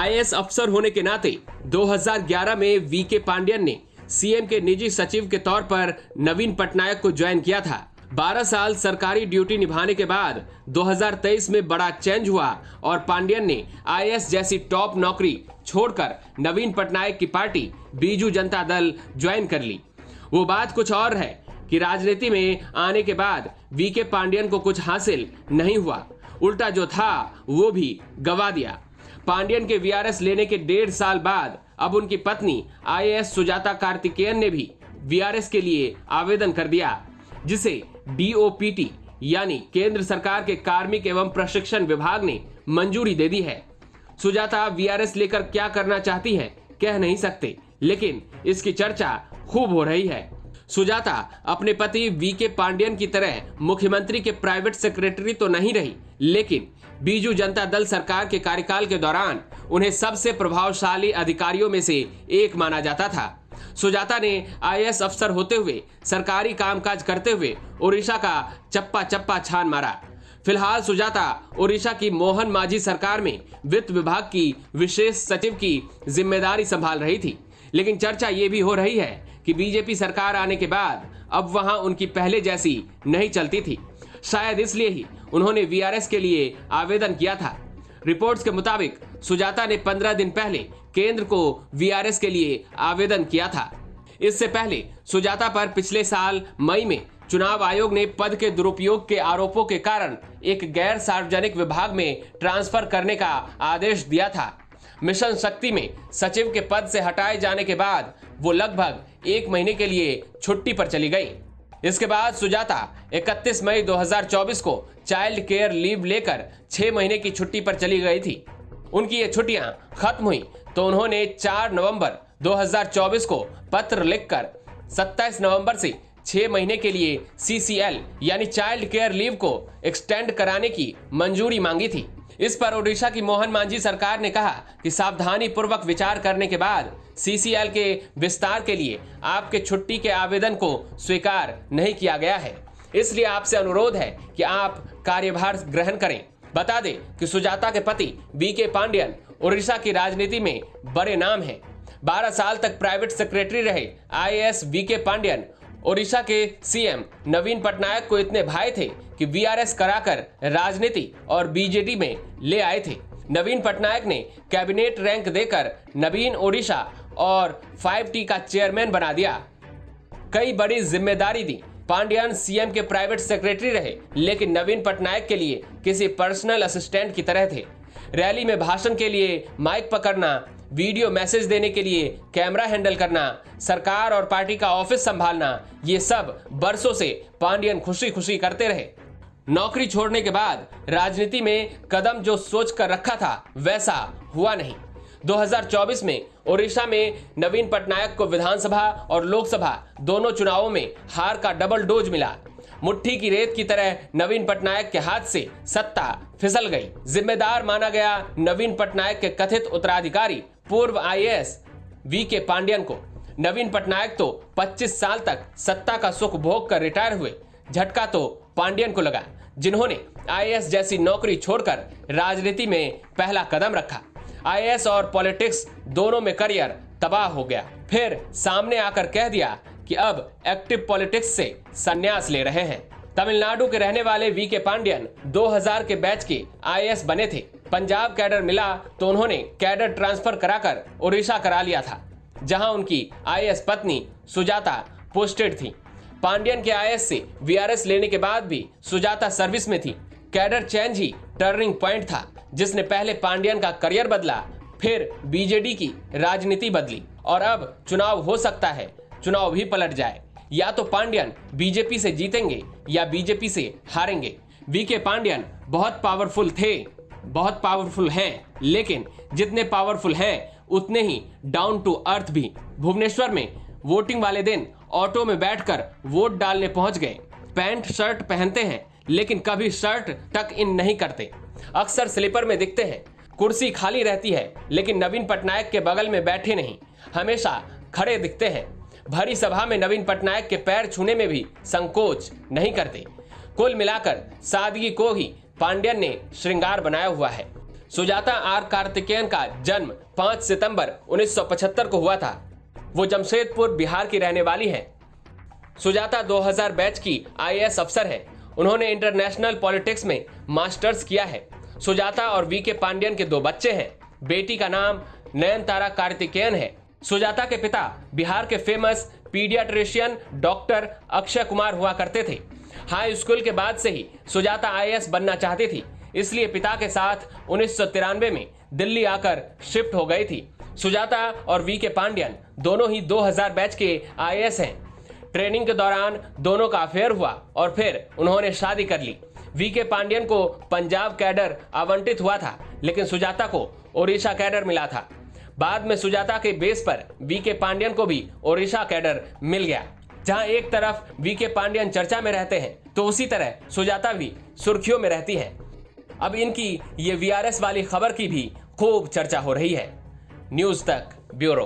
IAS अफसर होने के नाते 2011 में वीके पांड्यन ने सीएम के निजी सचिव के तौर पर नवीन पटनायक को ज्वाइन किया था। 12 साल सरकारी ड्यूटी निभाने के बाद 2023 में बड़ा चेंज हुआ और पांड्यन ने आईएएस जैसी टॉप नौकरी छोड़कर नवीन पटनायक की पार्टी बीजू जनता दल ज्वाइन कर ली। वो बात कुछ और है कि राजनीति में आने के बाद वीके पांड्यन को कुछ हासिल नहीं हुआ, उल्टा जो था वो भी गवा दिया। पांड्यन के वीआरएस लेने के 1.5 साल बाद अब उनकी पत्नी आईएएस सुजाता कार्तिकेयन ने भी वीआरएस के लिए आवेदन कर दिया, जिसे डीओपीटी यानी केंद्र सरकार के कार्मिक एवं प्रशिक्षण विभाग ने मंजूरी दे दी है। सुजाता वीआरएस लेकर क्या करना चाहती हैं कह नहीं सकते, लेकिन इसकी चर्चा खूब हो रही है। सुजाता अपने पति वीके पांड्यन की तरह मुख्यमंत्री के प्राइवेट सेक्रेटरी तो नहीं रही, लेकिन बीजू जनता दल सरकार के कार्यकाल के दौरान उन्हें सबसे प्रभावशाली अधिकारियों में से एक माना जाता था। सुजाता ने आईएएस अफसर होते हुए सरकारी कामकाज करते हुए ओडिशा का चप्पा चप्पा छान मारा। फिलहाल सुजाता ओडिशा की मोहन मांझी सरकार में वित्त विभाग की विशेष सचिव की जिम्मेदारी संभाल रही थी, लेकिन चर्चा ये भी हो रही है कि बीजेपी सरकार आने के बाद अब वहां उनकी पहले जैसी नहीं चलती थी। शायद इसलिए ही उन्होंने वीआरएस के लिए आवेदन किया था। रिपोर्ट्स के मुताबिक सुजाता ने 15 दिन पहले केंद्र को वीआरएस के लिए आवेदन किया था। इससे पहले सुजाता पर पिछले साल मई में चुनाव आयोग ने पद के दुरुपयोग के आरोपों के कारण एक गैर सार्वजनिक विभाग में ट्रांसफर करने का आदेश दिया था। मिशन शक्ति में सचिव के पद से हटाए जाने के बाद वो लगभग 1 महीने के लिए छुट्टी पर चली गई। इसके बाद सुजाता 31 मई 2024 को चाइल्ड केयर लीव लेकर 6 महीने की छुट्टी पर चली गई थी। उनकी ये छुट्टियां खत्म हुई तो उन्होंने 4 नवंबर 2024 को पत्र लिखकर 27 नवंबर से 6 महीने के लिए सीसीएल यानी चाइल्ड केयर लीव को एक्सटेंड कराने की मंजूरी मांगी थी। इस पर ओडिशा की मोहन मांझी सरकार ने कहा कि सावधानी पूर्वक विचार करने के बाद सीसीएल के विस्तार के लिए आपके छुट्टी के आवेदन को स्वीकार नहीं किया गया है, इसलिए आपसे अनुरोध है कि आप कार्यभार ग्रहण करें। बता दें कि सुजाता के पति वीके पांड्यन ओडिशा की राजनीति में बड़े नाम हैं। 12 साल तक प्राइवेट सेक्रेटरी रहे आईएएस वीके पांड्यन ओडिशा के सीएम नवीन पटनायक को इतने भाई थे कि वीआरएस कराकर राजनीति और बीजेडी में ले आए थे। नवीन पटनायक ने कैबिनेट रैंक देकर नवीन ओडिशा और 5T का चेयरमैन बना दिया। कई बड़ी जिम्मेदारी दी। पांड्यन सीएम के प्राइवेट सेक्रेटरी रहे, लेकिन नवीन पटनायक के लिए किसी पर्सनल असिस्टेंट की तरह थे। रैली में भाषण के लिए माइक पकड़ना, वीडियो मैसेज देने के लिए कैमरा हैंडल करना, सरकार और पार्टी का ऑफिस संभालना, ये सब बरसों से पांड्यन खुशी खुशी करते रहे। नौकरी छोड़ने के बाद राजनीति में कदम जो सोच कर रखा था वैसा हुआ नहीं। 2024 में ओडिशा में नवीन पटनायक को विधानसभा और लोकसभा दोनों चुनावों में हार का डबल डोज मिला। मुट्ठी की रेत की तरह नवीन पटनायक के हाथ से सत्ता फिसल गई। जिम्मेदार माना गया नवीन पटनायक के कथित उत्तराधिकारी पूर्व आईएएस वीके पांड्यन को। नवीन पटनायक तो 25 साल तक सत्ता का सुख भोग कर रिटायर हुए। झटका तो पांड्यन को लगा, जिन्होंने आईएएस जैसी नौकरी छोड़कर राजनीति में पहला कदम रखा। आईएएस और पॉलिटिक्स दोनों में करियर तबाह हो गया। फिर सामने आकर कह दिया कि अब एक्टिव पॉलिटिक्स से संन्यास ले रहे हैं। तमिलनाडु के रहने वाले वीके पांड्यन 2000 के बैच के आईएएस बने थे। पंजाब कैडर मिला तो उन्होंने कैडर ट्रांसफर कराकर ओडिशा करा लिया था, जहां उनकी आईएएस पत्नी सुजाता पोस्टेड थी। पांड्यन के आईएएस से वीआरएस लेने के बाद भी सुजाता सर्विस में थी। कैडर चेंज ही टर्निंग पॉइंट था, जिसने पहले पांड्यन का करियर बदला, फिर बीजेडी की राजनीति बदली और अब चुनाव हो सकता है चुनाव भी पलट जाए। या तो पांड्यन बीजेपी से जीतेंगे या बीजेपी से हारेंगे। वीके पांड्यन बहुत पावरफुल थे, बहुत पावरफुल हैं, लेकिन जितने पावरफुल हैं उतने ही डाउन टू अर्थ भी। भुवनेश्वर में वोटिंग वाले दिन ऑटो में बैठकर वोट डालने पहुंच गए। पैंट शर्ट पहनते हैं, लेकिन कभी शर्ट टक इन नहीं करते। अक्सर स्लीपर में दिखते हैं। कुर्सी खाली रहती है, लेकिन नवीन पटनायक के बगल में बैठे नहीं, हमेशा खड़े दिखते हैं। भरी सभा में नवीन पटनायक के पैर छूने में भी संकोच नहीं करते। कुल मिलाकर सादगी को ही पांड्यन ने श्रृंगार बनाया हुआ है। सुजाता आर कार्तिकेयन का जन्म 5 सितंबर 1975 को हुआ था। वो जमशेदपुर बिहार की रहने वाली हैं। सुजाता 2000 बैच की IAS अफसर है। उन्होंने इंटरनेशनल पॉलिटिक्स में मास्टर्स किया है। सुजाता और VK पांड्यन के 2 बच्चे हैं। बेटी का नाम नयनतारा कार्तिकेयन है। सुजाता के पिता बिहार के famous paediatrician doctor Akshay Kumar हुआ करते थे। हाई स्कूल के बाद से ही सुजाता IAS बनना चाहती थी, इसलिए पिता के साथ 1993 में दिल्ली आकर शिफ्ट हो गई थी। सुजाता और VK पांड्यन दोनों ही 2000 बैच के IAS हैं। ट्रेनिंग के दौरान दोनों का अफेयर हुआ और फिर उन्होंने शादी कर ली। VK पांड्यन को पंजाब कैडर आवंटित हुआ था, लेकिन सुजाता को ओडिशा कैडर मिला था। बाद में सुजाता के बेस पर VK पांड्यन को भी ओडिशा कैडर मिल गया। जहां एक तरफ VK पांड्यन चर्चा में रहते हैं, तो उसी तरह सुजाता भी सुर्खियों में रहती है। अब इनकी ये VRS वाली खबर की भी खूब चर्चा हो रही है। न्यूज तक ब्यूरो।